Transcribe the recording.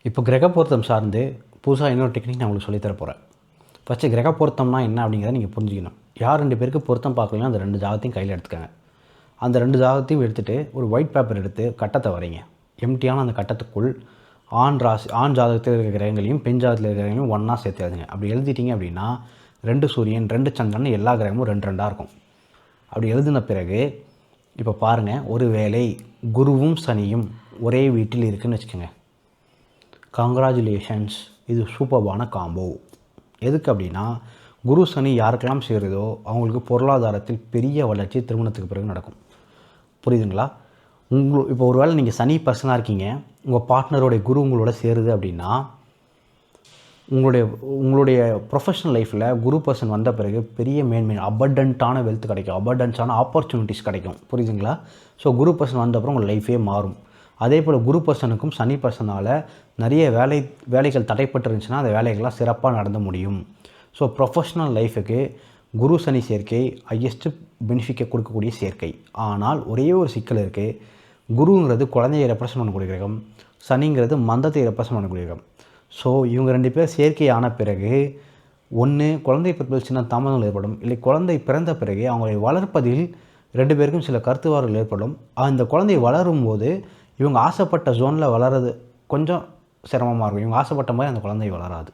இப்போ கிரக பொருத்தம் சார்ந்து புதுசாக இன்னொரு டெக்னிக் நான் உங்களுக்கு சொல்லித்தர போகிறேன். ஃபஸ்ட்டு கிரக பொருத்தம்னா என்ன அப்படிங்கிறத நீங்கள் புரிஞ்சுக்கணும். யார் 2 பேருக்கு பொருத்தம் பார்க்கலையோ அந்த 2 ஜாதகத்தையும் கையில் எடுத்துக்கங்க. அந்த 2 ஜாதகத்தையும் எடுத்துகிட்டு ஒரு ஒயிட் பேப்பர் எடுத்து கட்டத்தை வரைங்க. எம்டியான அந்த கட்டத்துக்குள் ஆண் ஜாதகத்தில் இருக்கிற கிரகங்களையும் பெண் ஜாதகத்தில் இருக்கிற கிரகங்களையும் ஒன்றா சேர்த்து எழுதுங்க. அப்படி எழுதிட்டீங்க அப்படின்னா 2 சூரியன் 2 சந்திரன் எல்லா கிரகமும் 2 2ஆக இருக்கும். அப்படி எழுதின பிறகு இப்போ பாருங்கள், ஒரு வேளை குருவும் சனியும் ஒரே வீட்டில் இருக்குதுன்னு வச்சுக்கோங்க. கங்க்ராச்சுலேஷன்ஸ், இது சூப்பர்பான காம்போ. எதுக்கு அப்படின்னா, குரு சனி யாருக்கெல்லாம் சேருதோ அவங்களுக்கு பொருளாதாரத்தில் பெரிய வளர்ச்சி திருமணத்துக்கு பிறகு நடக்கும். புரியுதுங்களா? இப்போ ஒரு வேளை நீங்கள் சனி பர்சனாக இருக்கீங்க, உங்கள் பார்ட்னருடைய குரு உங்களோட சேருது அப்படின்னா உங்களுடைய ப்ரொஃபஷனல் லைஃப்பில் குரு பர்சன் வந்த பிறகு பெரிய மேன்மை அபண்டன்ட்டான வெல்த் கிடைக்கும், அபண்டன்ஸான ஆப்பர்ச்சுனிட்டிஸ் கிடைக்கும். புரியுதுங்களா? ஸோ குரு பர்சன் வந்த அப்புறம் உங்கள் லைஃபே மாறும். அதே போல் குரு பர்சனுக்கும் சனி பர்சனால் நிறைய வேலைகள் தடைப்பட்டு இருந்துச்சுன்னா அந்த வேலைகள்லாம் சிறப்பாக நடந்து முடியும். ஸோ ப்ரொஃபஷ்னல் லைஃபுக்கு குரு சனி சேர்க்கை ஹையஸ்ட்டு பெனிஃபிட்டை கொடுக்கக்கூடிய சேர்க்கை. ஆனால் ஒரே ஒரு சிக்கல் இருக்குது. குருங்கிறது குழந்தையை ரெப்ரசன்ட் பண்ணக்கூடிய கிரகம், சனிங்கிறது மந்தத்தை ரெப்ரசன்ட் பண்ணக்கூடிய கிரகம். ஸோ இவங்க 2 பேர் சேர்க்கை ஆன பிறகு ஒன்று குழந்தை பிறப்பில் சின்ன தாமதங்கள் ஏற்படும், இல்லை குழந்தை பிறந்த பிறகு அவங்களை வளர்ப்பதில் 2 பேருக்கும் சில கருத்துவாறுகள் ஏற்படும். அந்த குழந்தை வளரும் போது இவங்க ஆசைப்பட்ட ஜோனில் வளர்கிறது கொஞ்சம் சிரமமாக இருக்கும். இவங்க ஆசைப்பட்ட மாதிரி அந்த குழந்தை வளராது.